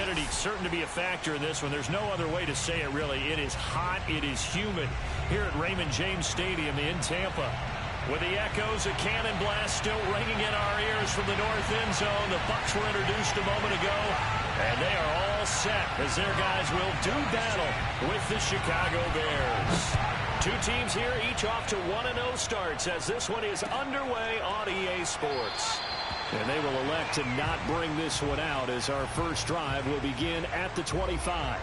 humidity certain to be a factor in this one. There's no other way to say it, really. It is hot. It is humid here at Raymond James Stadium in Tampa. With the echoes, a cannon blast still ringing in our ears from the north end zone. The Bucs were introduced a moment ago, and they are all set as their guys will do battle with the Chicago Bears. Two teams here, each off to 1-0 starts as this one is underway on EA Sports. And they will elect to not bring this one out as our first drive will begin at the 25.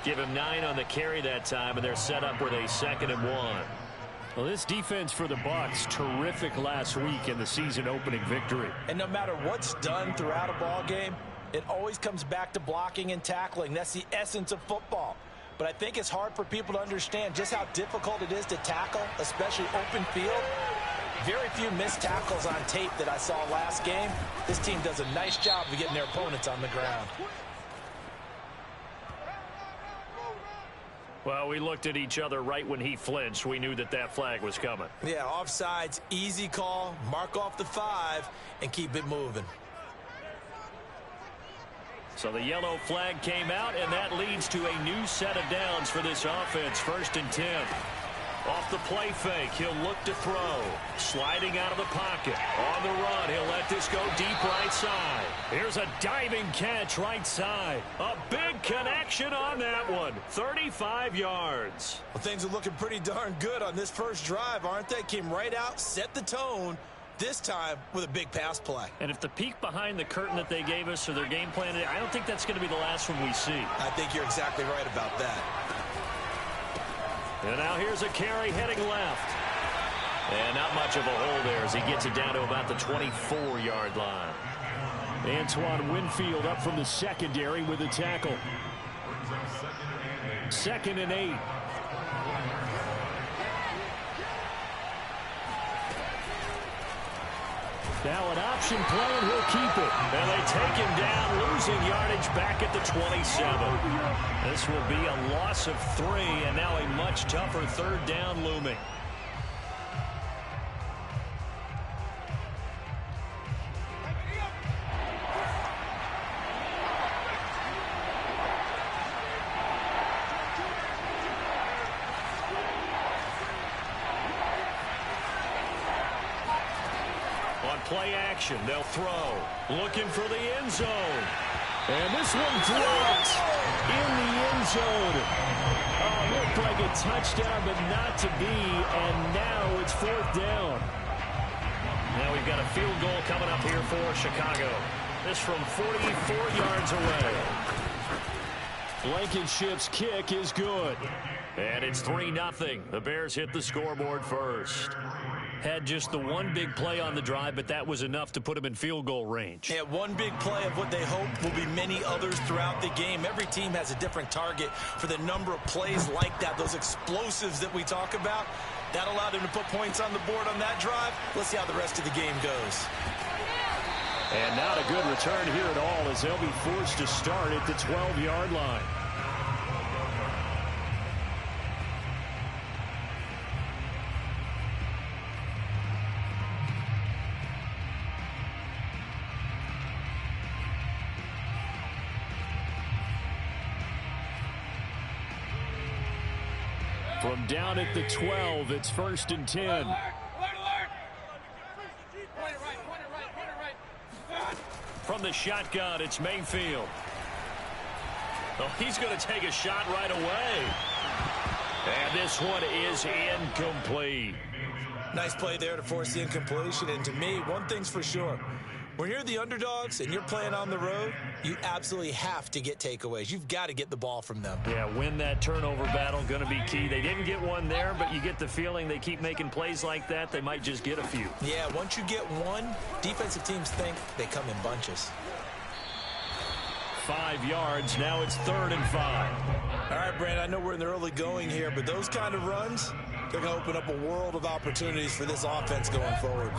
Give him 9 on the carry that time, and they're set up with a 2nd and 1. Well, this defense for the Bucs, terrific last week in the season-opening victory. And no matter what's done throughout a ball game, it always comes back to blocking and tackling. That's the essence of football. But I think it's hard for people to understand just how difficult it is to tackle, especially open field. Very few missed tackles on tape that I saw last game. This team does a nice job of getting their opponents on the ground. Well, we looked at each other right when he flinched. We knew that that flag was coming. Yeah, offsides, easy call, mark off the 5, and keep it moving. So the yellow flag came out, and that leads to a new set of downs for this offense. 1st and 10. Off the play fake, he'll look to throw. Sliding out of the pocket. On the run, he'll let this go deep right side. Here's a diving catch right side. A big connection on that one. 35 yards. Well, things are looking pretty darn good on this first drive, aren't they? Came right out, set the tone, this time with a big pass play. And if the peek behind the curtain that they gave us or their game plan, I don't think that's going to be the last one we see. I think you're exactly right about that. And now here's a carry heading left. And not much of a hole there as he gets it down to about the 24-yard line. Antoine Winfield up from the secondary with a tackle. 2nd and 8. Now an option play, and he'll keep it. And they take him down, losing yardage back at the 27. This will be a loss of 3, and now a much tougher 3rd down looming. Play action, they'll throw. Looking for the end zone. And this one dropped in the end zone. Oh, looked like a touchdown, but not to be. And now it's 4th down. Now we've got a field goal coming up here for Chicago. This from 44 yards away. Blankenship's kick is good. And it's 3-0. The Bears hit the scoreboard first. Had just the one big play on the drive, but that was enough to put him in field goal range. Yeah, one big play of what they hope will be many others throughout the game. Every team has a different target for the number of plays like that, those explosives that we talk about. That allowed him to put points on the board on that drive. Let's see how the rest of the game goes. And not a good return here at all as they'll be forced to start at the 12-yard line. From down at the 12, it's 1st and 10. From the shotgun, it's Mayfield. Oh, he's going to take a shot right away. And this one is incomplete. Nice play there to force the incompletion. And to me, one thing's for sure. When you're the underdogs and you're playing on the road, you absolutely have to get takeaways. You've got to get the ball from them. Yeah, win that turnover battle, going to be key. They didn't get one there, but you get the feeling they keep making plays like that, they might just get a few. Yeah, once you get one, defensive teams think they come in bunches. 5 yards. Now it's 3rd and 5. All right, Brandon, I know we're in the early going here, but those kind of runs, they're going to open up a world of opportunities for this offense going forward.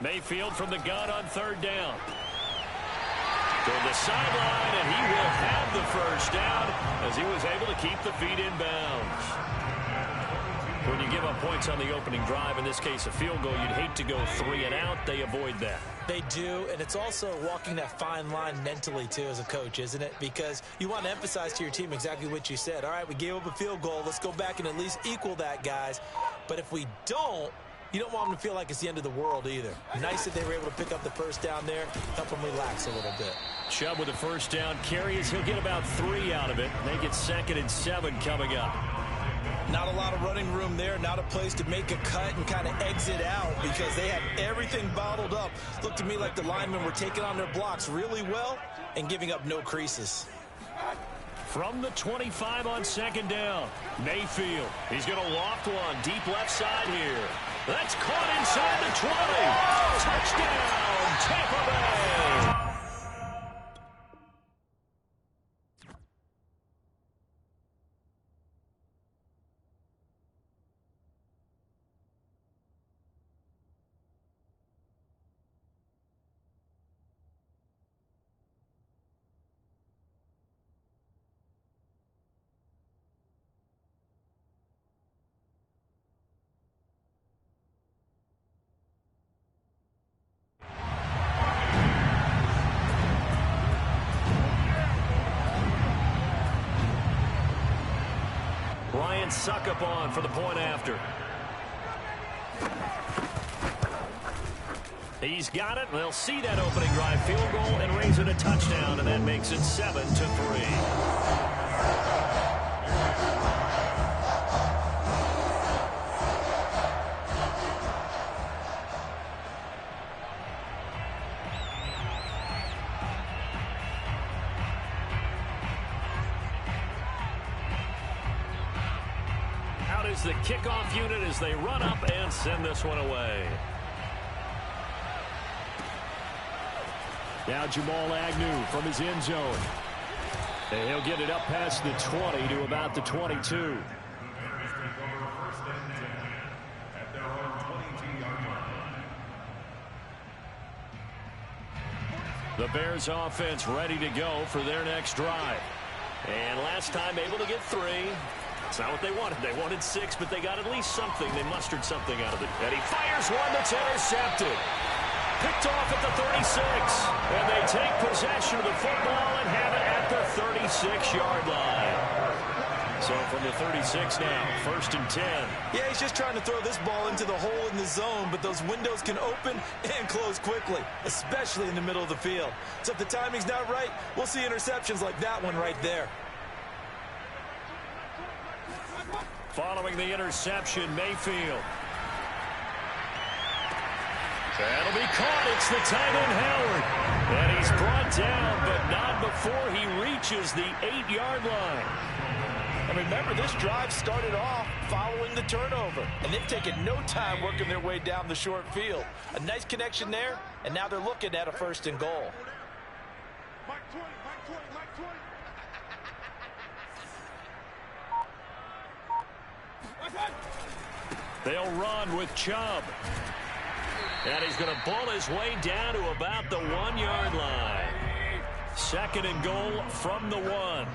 Mayfield from the gun on 3rd down. To the sideline, and he will have the first down as he was able to keep the feet in bounds. When you give up points on the opening drive, in this case a field goal, you'd hate to go 3 and out. They avoid that. They do, and it's also walking that fine line mentally, too, as a coach, isn't it? Because you want to emphasize to your team exactly what you said. All right, we gave up a field goal. Let's go back and at least equal that, guys. But if we don't, you don't want them to feel like it's the end of the world either. Nice that they were able to pick up the first down there, help them relax a little bit. Chubb with the first down carries. He'll get about 3 out of it. They get 2nd and 7 coming up. Not a lot of running room there, not a place to make a cut and kind of exit out because they have everything bottled up. Looked to me like the linemen were taking on their blocks really well and giving up no creases. From the 25 on 2nd down, Mayfield. He's going to loft one deep left side here. That's caught inside the 20. Touchdown, Tampa Bay. Ryan Suckup on for the point after. He's got it. They'll see that opening drive field goal and raise it a touchdown, and that makes it 7-3. Is the kickoff unit as they run up and send this one away. Now Jamal Agnew from his end zone. And he'll get it up past the 20 to about the 22. The Bears offense ready to go for their next drive. And last time able to get 3. It's not what they wanted. They wanted 6, but they got at least something. They mustered something out of it. And he fires one that's intercepted. Picked off at the 36. And they take possession of the football and have it at the 36-yard line. So from the 36 now, 1st and 10. Yeah, he's just trying to throw this ball into the hole in the zone, but those windows can open and close quickly, especially in the middle of the field. So if the timing's not right, we'll see interceptions like that one right there. Following the interception, Mayfield. That'll be caught. It's the tight end, Howard. And he's brought down, but not before he reaches the 8-yard line. And remember, this drive started off following the turnover. And they've taken no time working their way down the short field. A nice connection there, and now they're looking at a 1st and goal. They'll run with Chubb. And he's going to bull his way down to about the 1-yard line. 2nd and goal from the 1.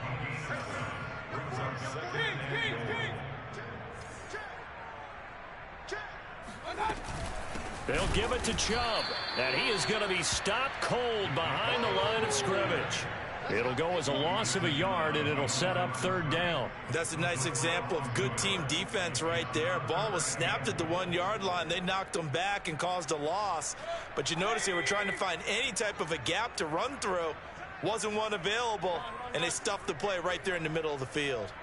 They'll give it to Chubb. And he is going to be stopped cold behind the line of scrimmage. It'll go as a loss of a yard, and it'll set up 3rd down. That's a nice example of good team defense right there. Ball was snapped at the 1-yard line. They knocked them back and caused a loss. But you notice they were trying to find any type of a gap to run through. Wasn't one available, and they stuffed the play right there in the middle of the field.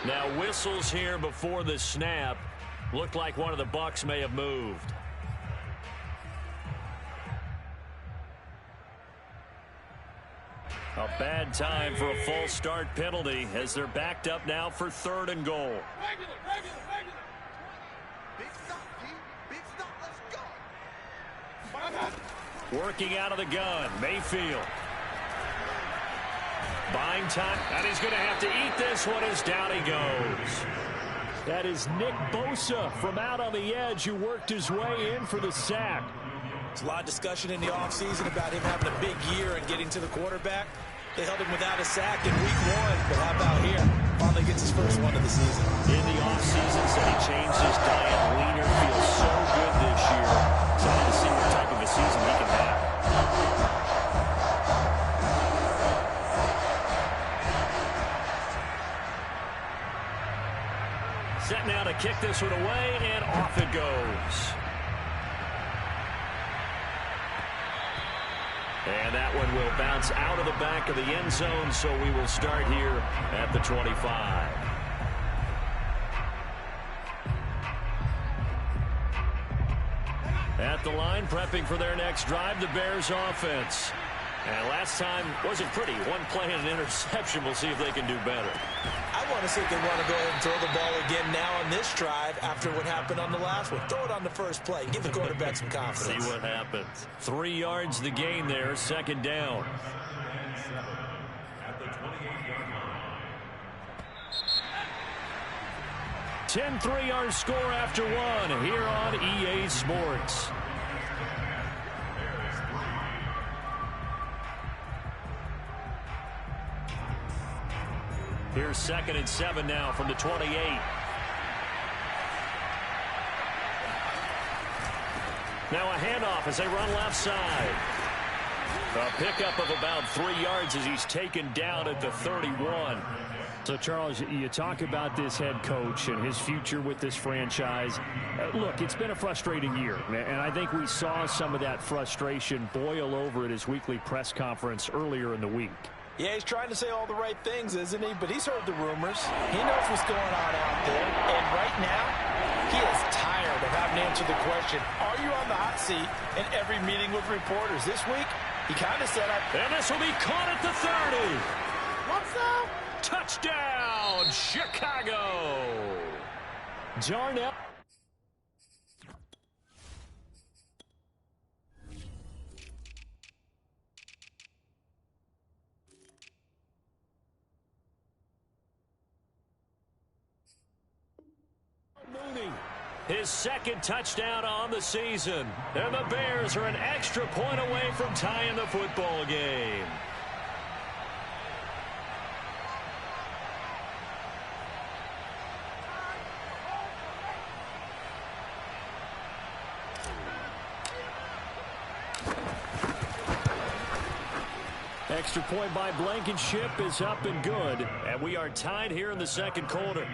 Now whistles here before the snap. Looked like one of the Bucs may have moved. Bad time for a false start penalty as they're backed up now for 3rd and goal. Working out of the gun, Mayfield. Buying time, and he's going to have to eat this one as down he goes. That is Nick Bosa from out on the edge who worked his way in for the sack. There's a lot of discussion in the offseason about him having a big year and getting to the quarterback. They held him without a sack in week 1, but how about here? Finally gets his first one of the season. In the offseason, said he changed his diet. Leaner, feels so good this year. Excited to see what type of a season he can have. Set now to kick this one away, and off it goes. And that one will bounce out of the back of the end zone, so we will start here at the 25. At the line, prepping for their next drive, the Bears offense. And last time wasn't pretty. One play and an interception. We'll see if they can do better. I want to see if they want to go ahead and throw the ball again now on this drive after what happened on the last one. Throw it on the first play. Give the quarterback some confidence. See what happens. 3 yards the gain there. 2nd down. At the 28-yard line. 10-3 our score after 1 here on EA Sports. Here's 2nd and 7 now from the 28. Now a handoff as they run left side. A pickup of about 3 yards as he's taken down at the 31. So, Charles, you talk about this head coach and his future with this franchise. Look, it's been a frustrating year, and I think we saw some of that frustration boil over at his weekly press conference earlier in the week. Yeah, he's trying to say all the right things, isn't he? But he's heard the rumors. He knows what's going on out there. And right now, he is tired of having to answer the question, are you on the hot seat in every meeting with reporters? This week, he kind of said, and this will be caught at the 30. What's up? Touchdown, Chicago. Darnell. His 2nd touchdown on the season. And the Bears are an extra point away from tying the football game. Extra point by Blankenship is up and good. And we are tied here in the 2nd quarter.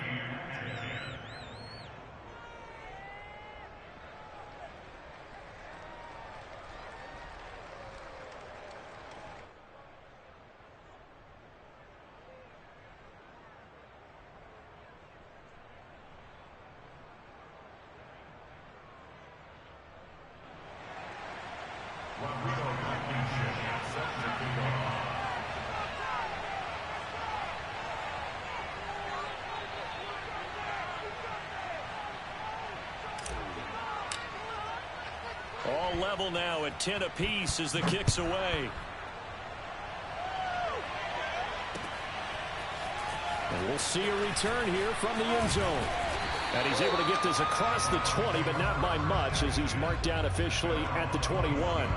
All level now at 10 apiece as the kick's away. And we'll see a return here from the end zone. And he's able to get this across the 20, but not by much as he's marked down officially at the 21.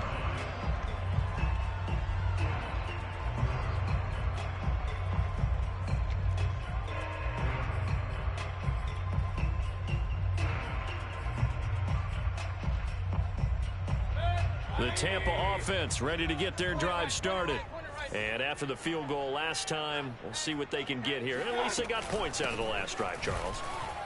The Tampa offense ready to get their drive started. And after the field goal last time, we'll see what they can get here. And at least they got points out of the last drive, Charles.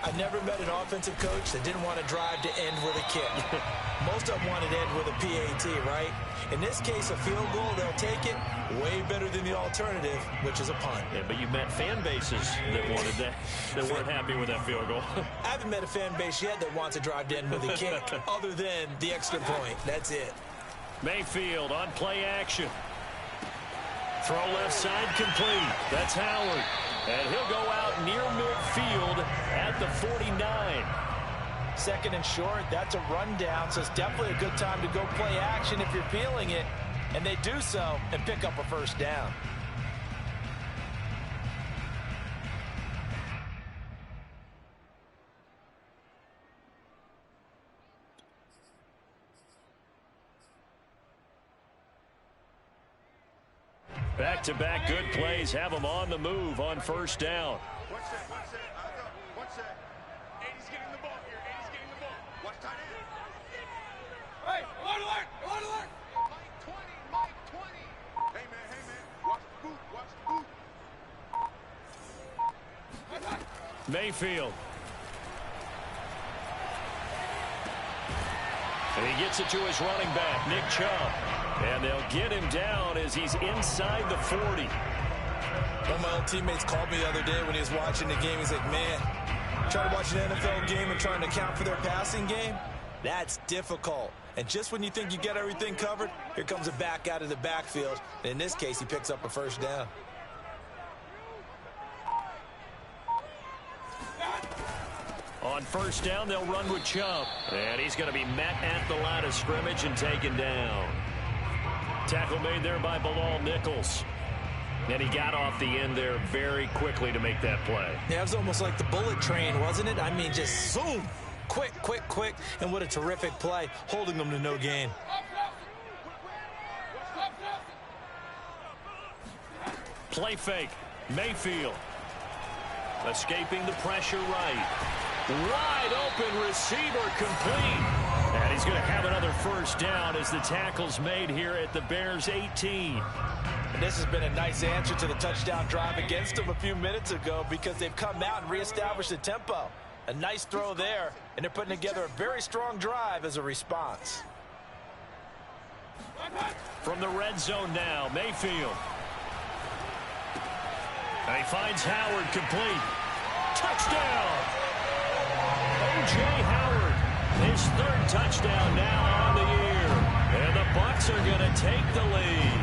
I never met an offensive coach that didn't want to drive to end with a kick. Most of them want to end with a PAT, right? In this case, a field goal, they'll take it. Way better than the alternative, which is a punt. Yeah, but you met fan bases that wanted that, that weren't happy with that field goal. I haven't met a fan base yet that wants to drive to end with a kick, other than the extra point. That's it. Mayfield on play action. Throw left side complete. That's Howard. And he'll go out near midfield at the 49. Second and short, that's a rundown, so it's definitely a good time to go play action if you're feeling it. And they do so and pick up a first down. Back-to-back good plays have them on the move on first down. Watch that. Watch that. 80's getting the ball here. 80's getting the ball. Watch tight end. Hey, on alert. Mike 20. Hey, man. Watch the boot. Mayfield. And he gets it to his running back, Nick Chubb. And they'll get him down as he's inside the 40. One of my old teammates called me the other day when he was watching the game. He's like, man, trying to watch an NFL game and trying to account for their passing game, that's difficult. And just when you think you get everything covered, here comes a back out of the backfield. And in this case, he picks up a first down. On first down, they'll run with Chubb. And he's going to be met at the line of scrimmage and taken down. Tackle made there by Bilal Nichols. And he got off the end there very quickly to make that play. Yeah, it was almost like the bullet train, wasn't it? I mean, just zoom. Quick. And what a terrific play, holding them to no gain. Play fake. Mayfield. Escaping the pressure right. Wide open receiver complete. And he's going to have another first down as the tackle's made here at the Bears 18. And this has been a nice answer to the touchdown drive against them a few minutes ago because they've come out and reestablished the tempo. A nice throw there, and they're putting together a very strong drive as a response. From the red zone now, Mayfield. And he finds Howard complete. Touchdown! O.J. Howard, his third touchdown now on the year. And the Bucs are going to take the lead.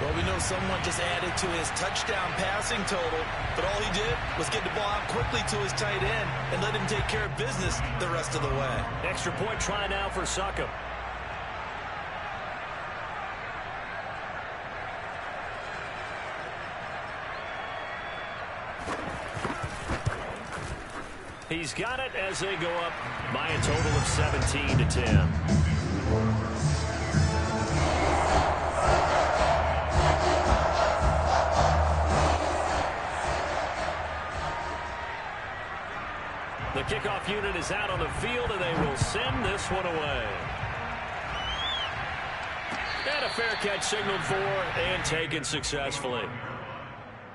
Well, we know someone just added to his touchdown passing total, but all he did was get the ball out quickly to his tight end and let him take care of business the rest of the way. Extra point try now for Succop. He's got it as they go up by a total of 17-10. The kickoff unit is out on the field, and they will send this one away. And a fair catch signaled for and taken successfully.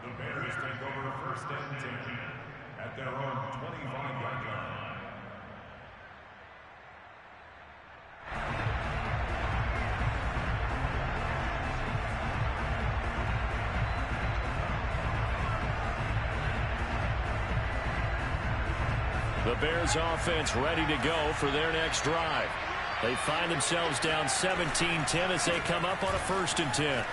The Bears take over first and 10 at their own 25-yard line. The Bears offense ready to go for their next drive. They find themselves down 17-10 as they come up on a 1st and 10.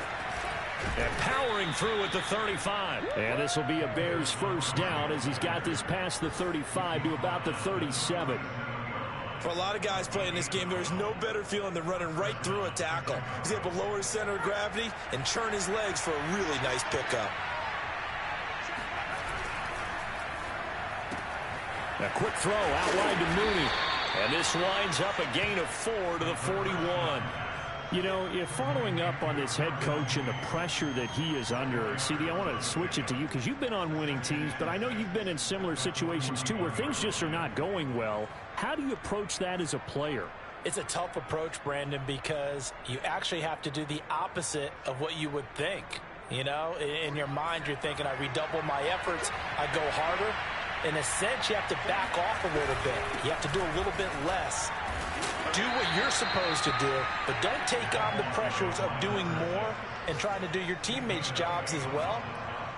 And powering through at the 35. And this will be a Bears first down as he's got this past the 35 to about the 37. For a lot of guys playing this game, there's no better feeling than running right through a tackle. He's able to lower his center of gravity and churn his legs for a really nice pickup. A quick throw out wide to Mooney. And this winds up a gain of 4 to the 41. You know, if following up on this head coach and the pressure that he is under, CD, I want to switch it to you because you've been on winning teams, but I know you've been in similar situations too where things just are not going well. How do you approach that as a player? It's a tough approach, Brandon, because you actually have to do the opposite of what you would think. You know, in your mind, you're thinking, I redouble my efforts, I go harder. In a sense, you have to back off a little bit. You have to do a little bit less. Do what you're supposed to do, but don't take on the pressures of doing more and trying to do your teammates' jobs as well.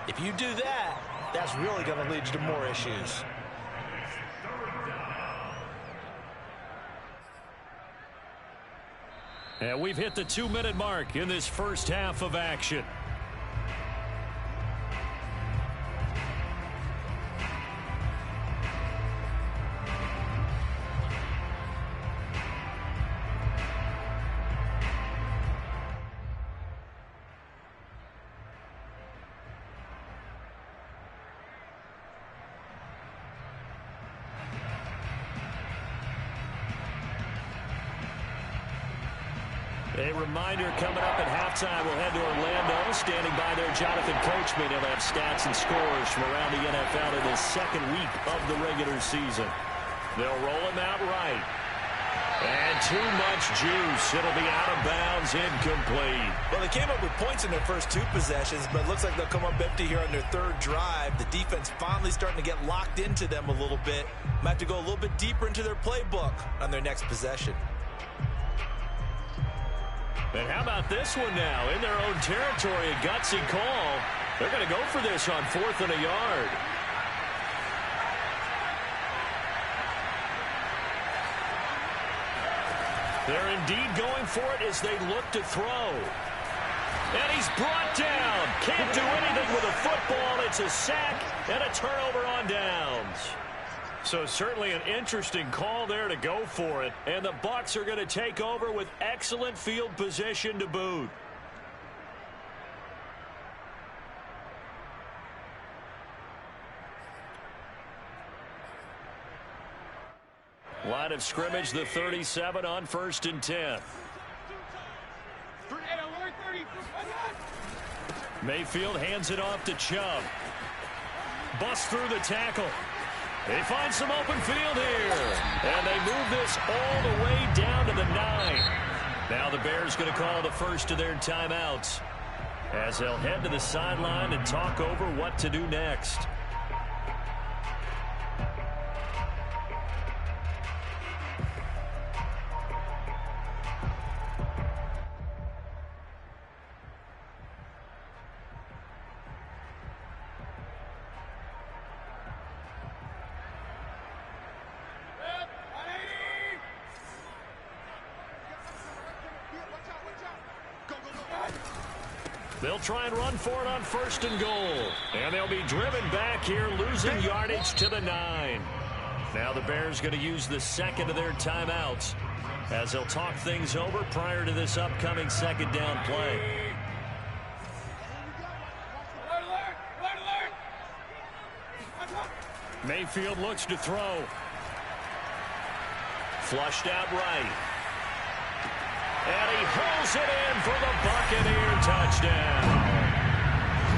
If you do that, that's really going to lead you to more issues. And we've hit the 2-minute mark in this first half of action. A reminder coming up at halftime, we'll head to Orlando. Standing by there, Jonathan Coachman. He'll have stats and scores from around the NFL in the second week of the regular season. They'll roll him out right. And too much juice. It'll be out of bounds, incomplete. Well, they came up with points in their first 2 possessions, but it looks like they'll come up empty here on their 3rd drive. The defense finally starting to get locked into them a little bit. Might have to go a little bit deeper into their playbook on their next possession. And how about this one now? In their own territory, a gutsy call. They're going to go for this on 4th and a yard. They're indeed going for it as they look to throw. And he's brought down. Can't do anything with a football. It's a sack and a turnover on downs. So certainly an interesting call there to go for it. And the Bucs are going to take over with excellent field position to boot. Line of scrimmage, the 37 on 1st and 10. Mayfield hands it off to Chubb. Busts through the tackle. They find some open field here. And they move this all the way down to the 9. Now the Bears going to call the first of their timeouts as they'll head to the sideline and talk over what to do next. They'll try and run for it on 1st and goal. And they'll be driven back here, losing yardage to the 9. Now the Bears going to use the second of their timeouts as they'll talk things over prior to this upcoming 2nd down play. Mayfield looks to throw. Flushed out right. And he hauls it in for the Buccaneer touchdown.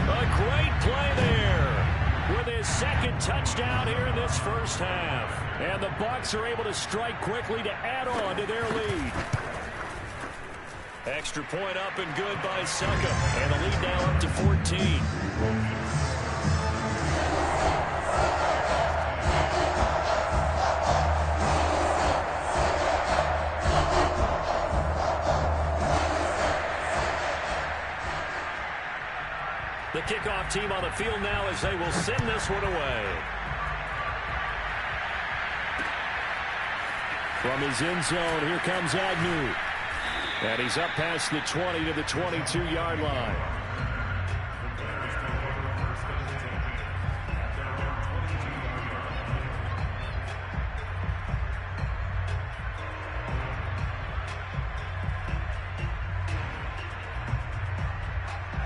A great play there with his 2nd touchdown here in this first half. And the Bucs are able to strike quickly to add on to their lead. Extra point up and good by Succop. And the lead now up to 14. The kickoff team on the field now as they will send this one away. From his end zone, here comes Agnew. And he's up past the 20 to the 22-yard line.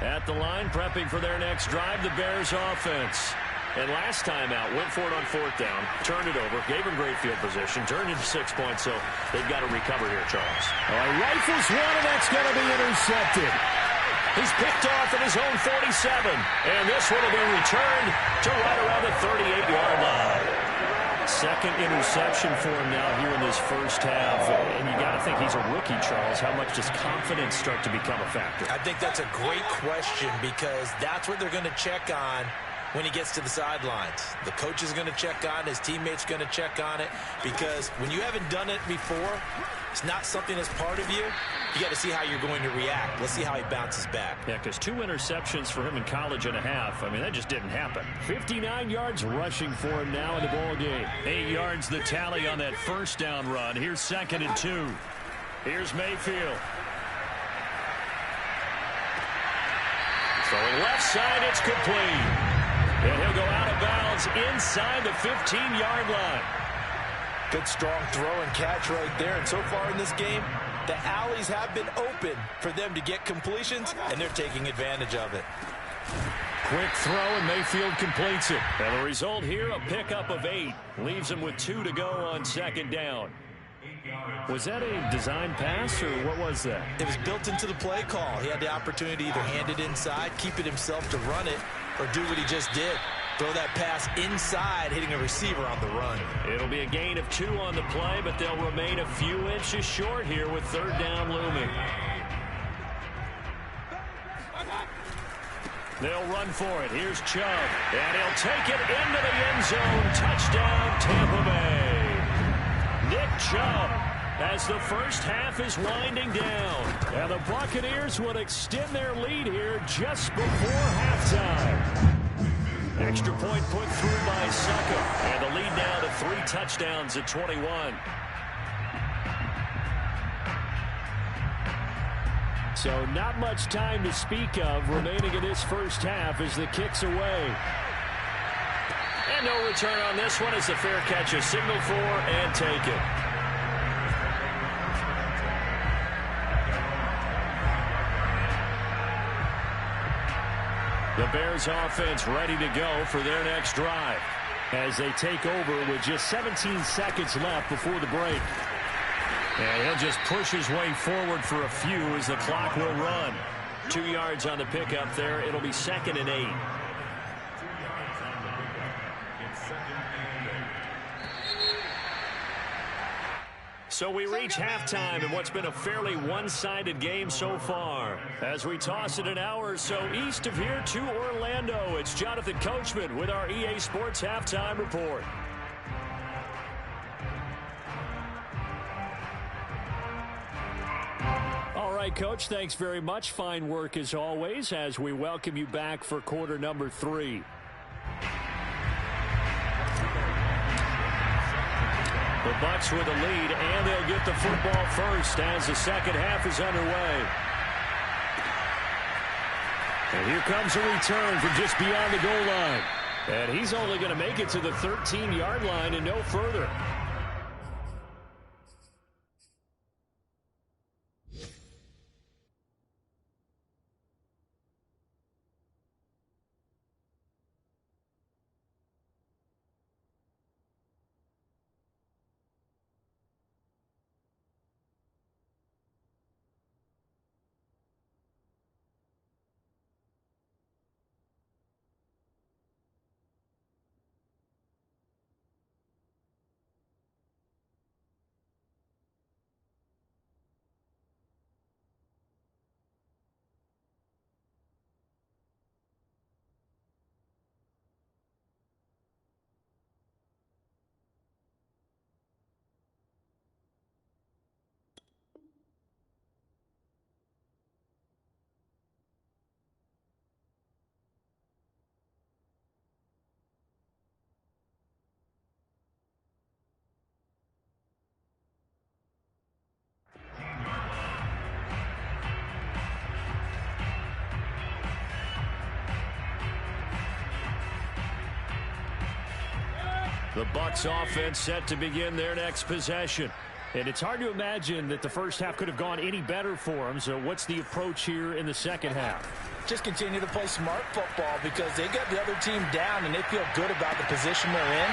At the line, prepping for their next drive, the Bears offense. And last time out, went for it on 4th down, turned it over, gave him great field position, turned into 6 points, so they've got to recover here, Charles. Rifles one, and that's going to be intercepted. He's picked off at his own 47, and this one will be returned to right around the 38-yard line. 2nd interception for him now here in this first half. And you got to think he's a rookie, Charles. How much does confidence start to become a factor? I think that's a great question because that's what they're going to check on when he gets to the sidelines. The coach is going to check on it. His teammates going to check on it because when you haven't done it before, it's not something that's part of you. You got to see how you're going to react. Let's see how he bounces back. Yeah, because 2 interceptions for him in college and a half. I mean, that just didn't happen. 59 yards rushing for him now in the ball game. 8 yards the tally on that first down run. Here's 2nd and 2. Here's Mayfield. Throwing left side, it's complete. And he'll go out of bounds inside the 15-yard line. Good strong throw and catch right there. And so far in this game, the alleys have been open for them to get completions, and they're taking advantage of it. Quick throw, and Mayfield completes it. And the result here, a pickup of 8. Leaves him with 2 to go on 2nd down. Was that a design pass, or what was that? It was built into the play call. He had the opportunity to either hand it inside, keep it himself to run it, or do what he just did. Throw that pass inside, hitting a receiver on the run. It'll be a gain of 2 on the play, but they'll remain a few inches short here with 3rd down looming. They'll run for it. Here's Chubb, and he'll take it into the end zone. Touchdown, Tampa Bay. Nick Chubb, as the first half is winding down. And the Buccaneers would extend their lead here just before halftime. Extra point put through by Saka. And the lead now to 3 touchdowns at 21. So not much time to speak of remaining in this first half as the kick's away. And no return on this one as the fair catch is signaled for and taken. The Bears offense ready to go for their next drive as they take over with just 17 seconds left before the break. And he'll just push his way forward for a few as the clock will run. 2 yards on the pickup there. It'll be 2nd and 8. So we reach halftime in what's been a fairly one-sided game so far. As we toss it an hour or so east of here to Orlando, it's Jonathan Coachman with our EA Sports Halftime Report. All right, Coach, thanks very much. Fine work as always as we welcome you back for quarter number 3. The Bucs with a lead, and they'll get the football first as the second half is underway. And here comes a return from just beyond the goal line. And he's only going to make it to the 13-yard line and no further. The Bucs offense set to begin their next possession. And it's hard to imagine that the first half could have gone any better for them. So what's the approach here in the second half? Just continue to play smart football because they got the other team down and they feel good about the position they're in.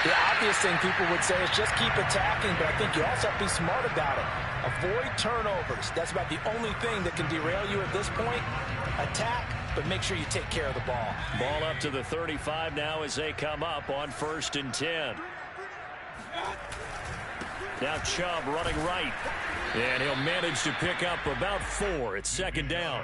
The obvious thing people would say is just keep attacking, but I think you also have to be smart about it. Avoid turnovers. That's about the only thing that can derail you at this point. Attack, but make sure you take care of the ball. Ball up to the 35 now as they come up on 1st and 10. Now Chubb running right. And he'll manage to pick up about 4. It's 2nd down.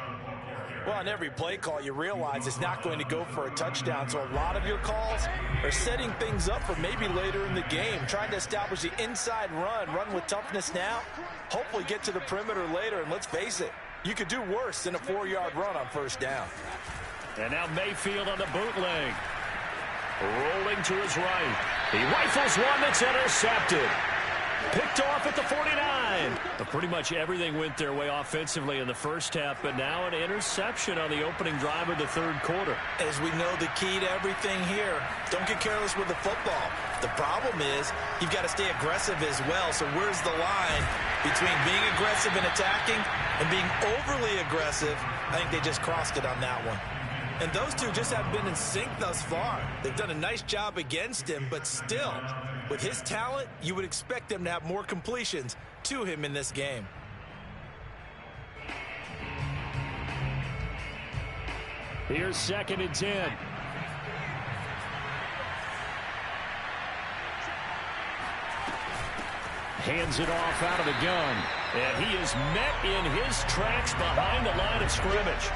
Well, on every play call, you realize it's not going to go for a touchdown. So a lot of your calls are setting things up for maybe later in the game, trying to establish the inside run with toughness now, hopefully get to the perimeter later. And let's face it, you could do worse than a 4-yard run on 1st down. And now Mayfield on the bootleg. Rolling to his right. He rifles one that's intercepted. Picked off at the 49. But pretty much everything went their way offensively in the first half, but now an interception on the opening drive of the 3rd quarter. As we know, the key to everything here, don't get careless with the football. The problem is you've got to stay aggressive as well. So where's the line between being aggressive and attacking and being overly aggressive? I think they just crossed it on that one. And those two just haven't been in sync thus far. They've done a nice job against him, but still, with his talent, you would expect them to have more completions to him in this game. Here's 2nd and 10. Hands it off out of the gun. And he is met in his tracks behind the line of scrimmage.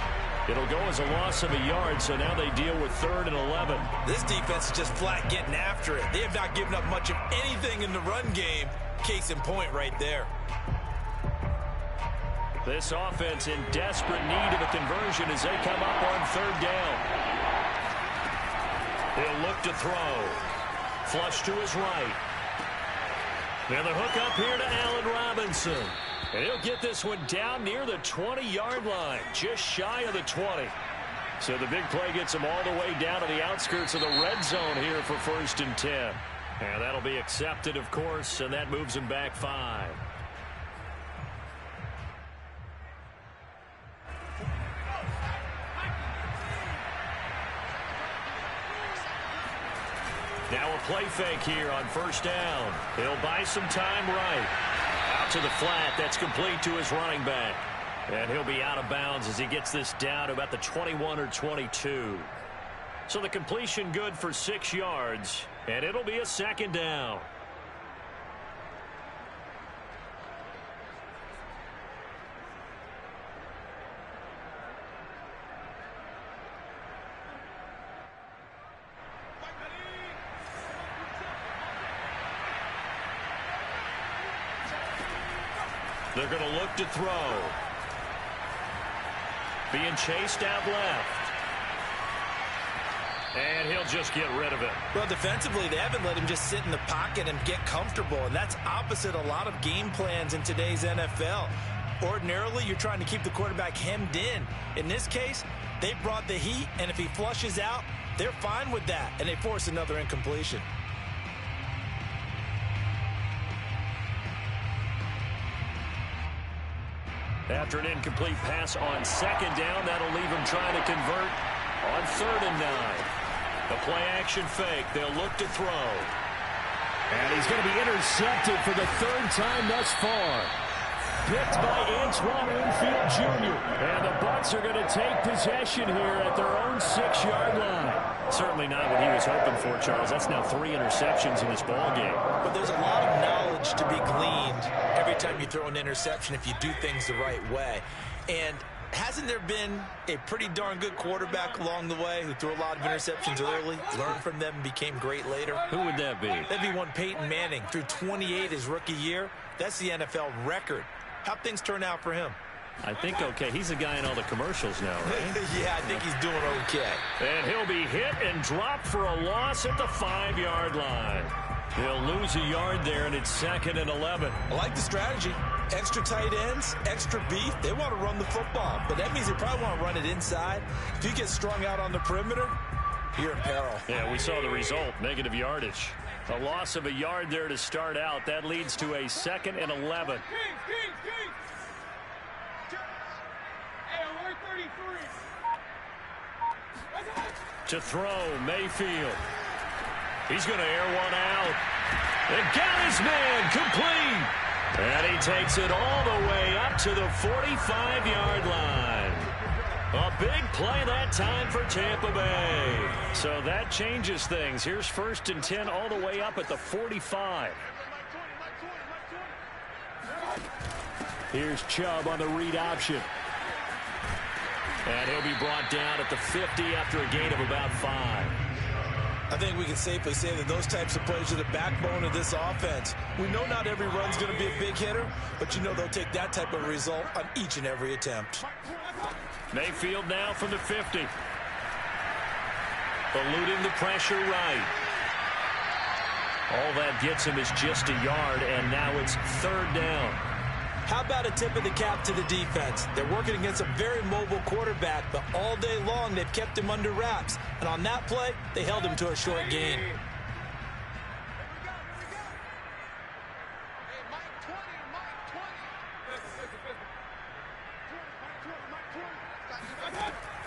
It'll go as a loss of a yard, so now they deal with 3rd and 11. This defense is just flat getting after it. They have not given up much of anything in the run game. Case in point right there. This offense in desperate need of a conversion as they come up on 3rd down. He'll look to throw. Flush to his right. Now the hook up here to Allen Robinson. And he'll get this one down near the 20-yard line, just shy of the 20. So the big play gets him all the way down to the outskirts of the red zone here for 1st and 10. And that'll be accepted, of course, and that moves him back 5. Now a play fake here on 1st down. He'll buy some time right. Out to the flat. That's complete to his running back. And he'll be out of bounds as he gets this down to about the 21 or 22. So the completion good for 6 yards. And it'll be a 2nd down. They're going to look to throw. Being chased out left. And he'll just get rid of it. Well, defensively, they haven't let him just sit in the pocket and get comfortable, and that's opposite a lot of game plans in today's NFL. Ordinarily, you're trying to keep the quarterback hemmed in. In this case, they brought the heat, and if he flushes out, they're fine with that, and they force another incompletion. After an incomplete pass on 2nd down, that'll leave him trying to convert on 3rd and 9. The play action fake. They'll look to throw. And he's going to be intercepted for the 3rd time thus far. Picked by Antoine Winfield Jr. And the Bucs are going to take possession here at their own 6-yard line. Certainly not what he was hoping for, Charles. That's now 3 interceptions in this ball game. But there's a lot of knowledge to be gleaned every time you throw an interception if you do things the right way. And hasn't there been a pretty darn good quarterback along the way who threw a lot of interceptions early, learned from them, and became great later? Who would that be? That'd be one Peyton Manning. Threw 28 his rookie year. That's the NFL record. How'd things turn out for him? I think okay. He's the guy in all the commercials now, right? Yeah, I think he's doing okay. And he'll be hit and dropped for a loss at the 5-yard line. He'll lose a yard there, and it's 2nd and 11. I like the strategy. Extra tight ends, extra beef. They want to run the football, but that means they probably want to run it inside. If you get strung out on the perimeter, you're in peril. Yeah, we saw the result, negative yardage. A loss of a yard there to start out. That leads to a 2nd and 11. To throw, Mayfield. He's going to air one out. And got his man complete. And he takes it all the way up to the 45-yard line. A big play that time for Tampa Bay. So that changes things. Here's 1st and 10 all the way up at the 45. Here's Chubb on the read option. And he'll be brought down at the 50 after a gain of about 5. I think we can safely say that those types of plays are the backbone of this offense. We know not every run's going to be a big hitter, but you know they'll take that type of result on each and every attempt. Mayfield now from the 50. Eluding the pressure right. All that gets him is just a yard, and now it's 3rd down. How about a tip of the cap to the defense? They're working against a very mobile quarterback, but all day long they've kept him under wraps. And on that play, they held him to a short gain.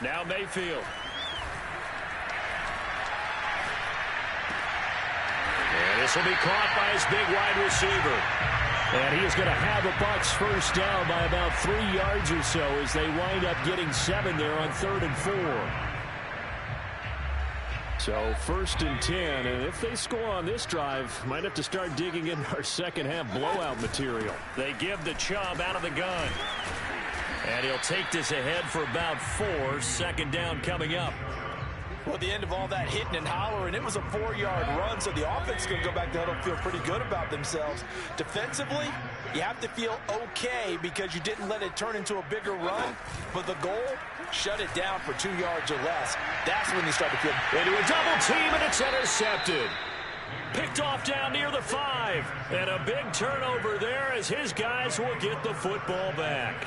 Now Mayfield. This will be caught by his big wide receiver. And he is going to have a Bucks first down by about 3 yards or so as they wind up getting 7 there on 3rd and 4. So 1st and 10, and if they score on this drive, might have to start digging in our second half blowout material. They give the Chubb out of the gun. And he'll take this ahead for about 4. 2nd down coming up. Well, at the end of all that hitting and hollering, it was a 4-yard run, so the offense is going to go back to huddle and feel pretty good about themselves. Defensively, you have to feel okay because you didn't let it turn into a bigger run, but the goal, shut it down for 2 yards or less. That's when you start to feel into a double team, and it's intercepted. Picked off down near the 5, and a big turnover there as his guys will get the football back.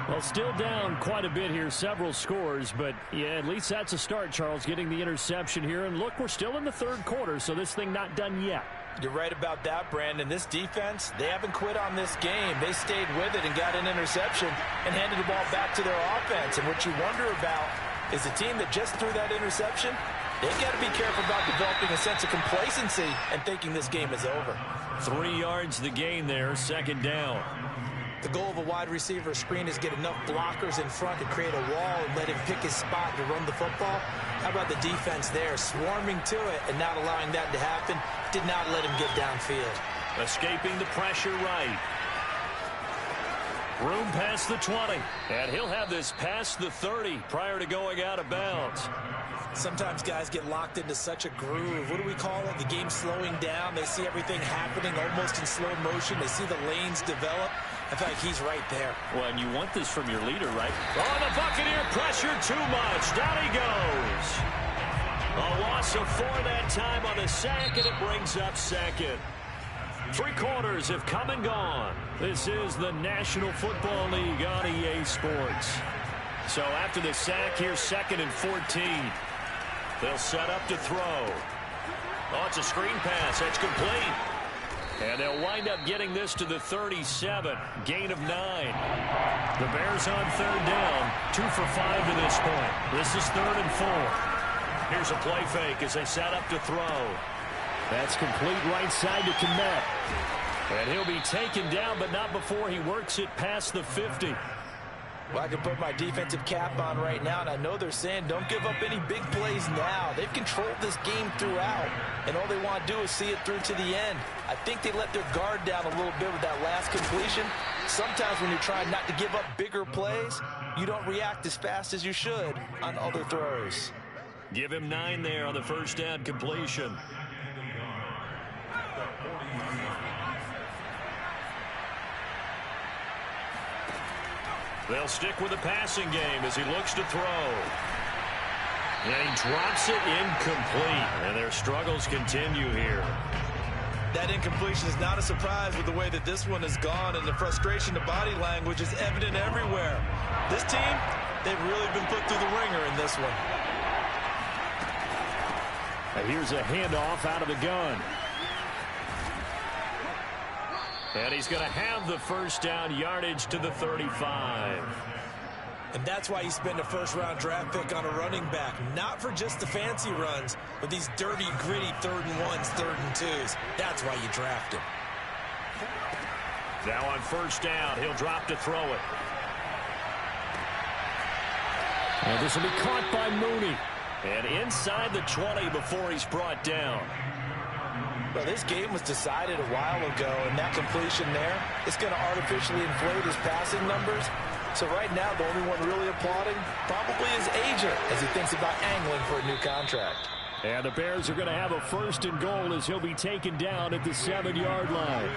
Well, still down quite a bit here, several scores, but yeah, at least that's a start, Charles, getting the interception here. And look, we're still in the 3rd quarter, so this thing not done yet. You're right about that, Brandon. This defense, they haven't quit on this game. They stayed with it and got an interception and handed the ball back to their offense. And what you wonder about is the team that just threw that interception, they've got to be careful about developing a sense of complacency and thinking this game is over. 3 yards the gain there, 2nd down. The goal of a wide receiver screen is get enough blockers in front to create a wall and let him pick his spot to run the football. How about the defense there, swarming to it and not allowing that to happen? Did not let him get downfield. Escaping the pressure right. Room past the 20. And he'll have this past the 30 prior to going out of bounds. Sometimes guys get locked into such a groove. What do we call it? The game slowing down. They see everything happening almost in slow motion. They see the lanes develop. I feel like he's right there. Well, and you want this from your leader, right? Oh, the Buccaneer pressure too much. Down he goes. A loss of 4 that time on the sack, and it brings up 2nd. 3 quarters have come and gone. This is the National Football League on EA Sports. So after the sack, here's 2nd and 14. They'll set up to throw. Oh, it's a screen pass. That's complete. And they'll wind up getting this to the 37. Gain of 9. The Bears on 3rd down. 2 for 5 to this point. This is 3rd and 4. Here's a play fake as they set up to throw. That's complete right side to Kmet. And he'll be taken down, but not before he works it past the 50. Well, I can put my defensive cap on right now, and I know they're saying don't give up any big plays now. They've controlled this game throughout, and all they want to do is see it through to the end. I think they let their guard down a little bit with that last completion. Sometimes when you're trying not to give up bigger plays, you don't react as fast as you should on other throws. Give him 9 there on the first down completion. They'll stick with the passing game as he looks to throw. And he drops it incomplete. And their struggles continue here. That incompletion is not a surprise with the way that this one has gone, and the frustration, the body language is evident everywhere. This team, they've really been put through the ringer in this one. And here's a handoff out of the gun. And he's going to have the first down, yardage to the 35. And that's why you spend a first-round draft pick on a running back. Not for just the fancy runs, but these dirty, gritty 3rd and 1s, 3rd and 2s. That's why you draft him. Now on first down, he'll drop to throw it. And this will be caught by Mooney. And inside the 20 before he's brought down. Well, this game was decided a while ago, and that completion there, it's going to artificially inflate his passing numbers. So right now, the only one really applauding probably his agent as he thinks about angling for a new contract. And the Bears are going to have a 1st and goal as he'll be taken down at the 7-yard line.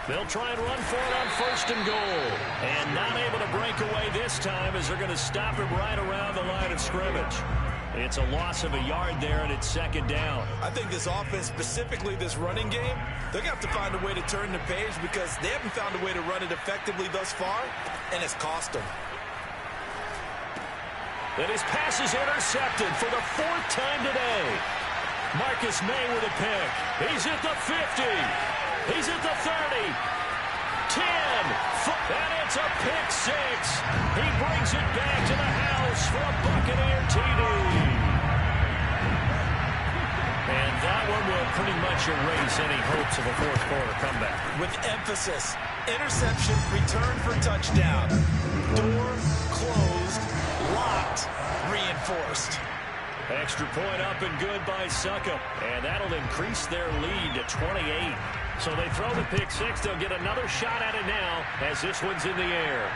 They'll try and run for it on 1st and goal. And not able to break away this time as they're going to stop him right around the line of scrimmage. It's a loss of a yard there, and it's 2nd down. I think this offense, specifically this running game, they're going to have to find a way to turn the page because they haven't found a way to run it effectively thus far, and it's cost them. And his pass is intercepted for the 4th time today. Marcus May with a pick. He's at the 50. He's at the 30. 10. And it's a pick 6. He brings it back to the house for a Buccaneer TD. pretty much erase any hopes of a fourth quarter comeback. With emphasis, interception, return for touchdown. Door closed, locked, reinforced. Extra point up and good by Succop. And that'll increase their lead to 28. So they throw the pick six. They'll get another shot at it now as this one's in the air.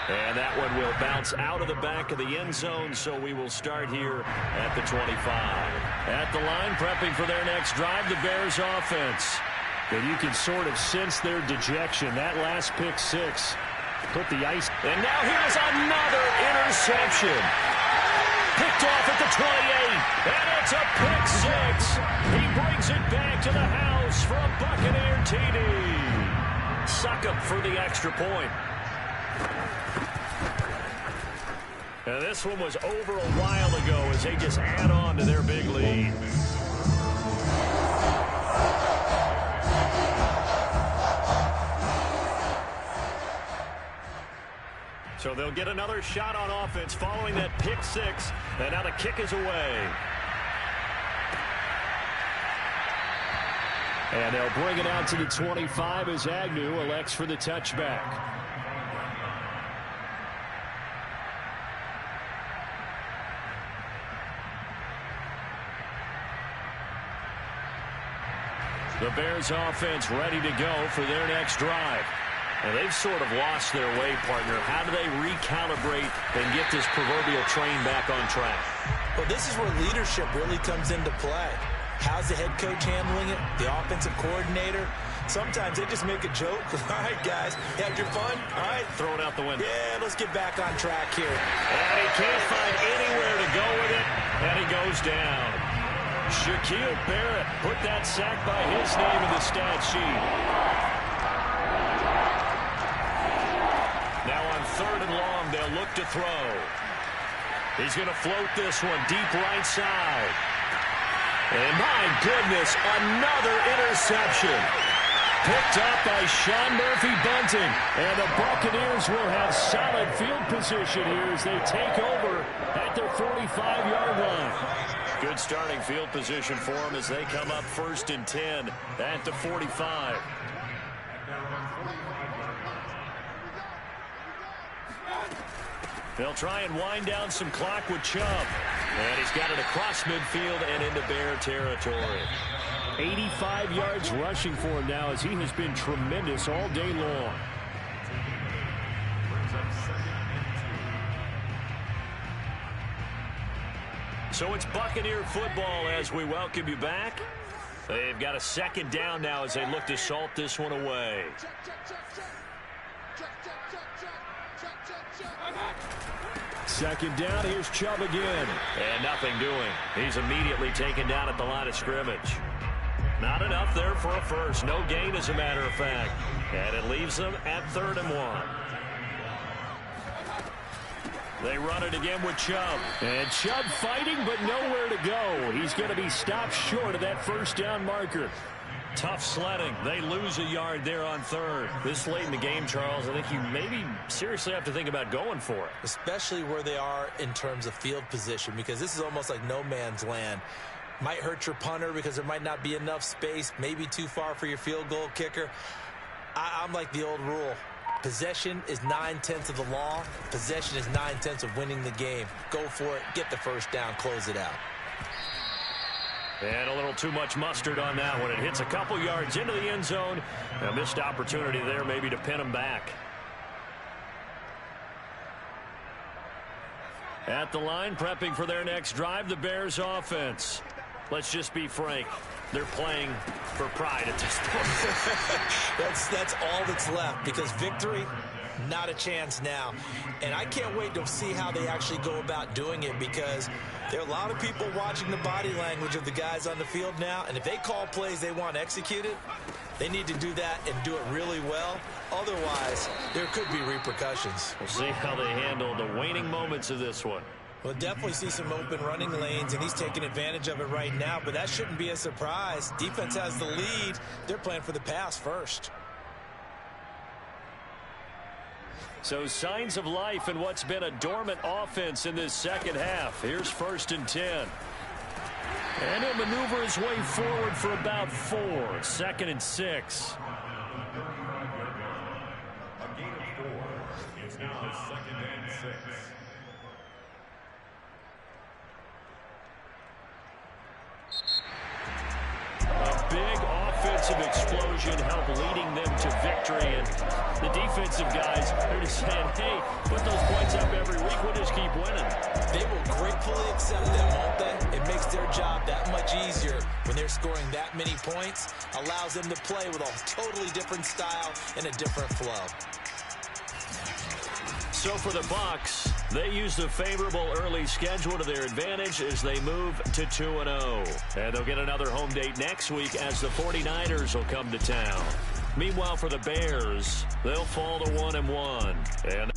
And that one will bounce out of the back of the end zone, so we will start here at the 25. At the line, prepping for their next drive, the Bears offense. And you can sort of sense their dejection. That last pick six put the ice. And now here's another interception. Picked off at the 28, and it's a pick six. He brings it back to the house for a Buccaneer TD. Succop for the extra point. Now this one was over a while ago as they just add on to their big lead. So they'll get another shot on offense following that pick six. And now the kick is away. And they'll bring it out to the 25 as Agnew elects for the touchback. The Bears offense ready to go for their next drive. And they've sort of lost their way, partner. How do they recalibrate and get this proverbial train back on track? Well, this is where leadership really comes into play. How's the head coach handling it? The offensive coordinator? Sometimes they just make a joke. All right, guys, had your fun? All right. Throw it out the window. Yeah, let's get back on track here. And he can't find anywhere to go with it, and he goes down. Shaquille Barrett put that sack by his name in the stat sheet. Now on 3rd and long, they'll look to throw. He's going to float this one deep right side. And my goodness, another interception. Picked up by Sean Murphy-Bunting. And the Buccaneers will have solid field position here as they take over at their 45-yard line. Good starting field position for them as they come up 1st and 10 at the 45. They'll try and wind down some clock with Chubb. And he's got it across midfield and into Bear territory. 85 yards rushing for him now as he has been tremendous all day long. So it's Buccaneer football as we welcome you back. They've got a 2nd down now as they look to salt this one away. Second down, here's Chubb again. And nothing doing. He's immediately taken down at the line of scrimmage. Not enough there for a first. No gain, as a matter of fact. And it leaves them at 3rd and 1. They run it again with Chubb. And Chubb fighting, but nowhere to go. He's going to be stopped short of that 1st down marker. Tough sledding. They lose a yard there on 3rd. This late in the game, Charles, I think you maybe seriously have to think about going for it. Especially where they are in terms of field position, because this is almost like no man's land. Might hurt your punter because there might not be enough space, maybe too far for your field goal kicker. I'm like the old rule. Possession is 9/10 of the law. Possession is 9/10 of winning the game. Go for it. Get the 1st down. Close it out. And a little too much mustard on that one. It hits a couple yards into the end zone. A missed opportunity there maybe to pin him back. At the line, prepping for their next drive, the Bears offense. Let's just be frank. They're playing for pride at this point. That's all that's left, because victory, not a chance now. And I can't wait to see how they actually go about doing it, because there are a lot of people watching the body language of the guys on the field now, and if they call plays they want executed, they need to do that and do it really well. Otherwise, there could be repercussions. We'll see how they handle the waning moments of this one. We'll definitely see some open running lanes, and he's taking advantage of it right now, but that shouldn't be a surprise. Defense has the lead. They're playing for the pass first. So signs of life in what's been a dormant offense in this 2nd half. Here's 1st and 10. And he'll maneuver his way forward for about 4. 2nd and 6. A gain of 4. It's now 2nd and 6. A big offensive explosion helped leading them to victory. And the defensive guys are just saying, hey, put those points up every week. We'll just keep winning. They will gratefully accept them, won't they? It makes their job that much easier when they're scoring that many points. Allows them to play with a totally different style and a different flow. So for the Bucs, they use the favorable early schedule to their advantage as they move to 2-0. And they'll get another home date next week as the 49ers will come to town. Meanwhile, for the Bears, they'll fall to 1-1. And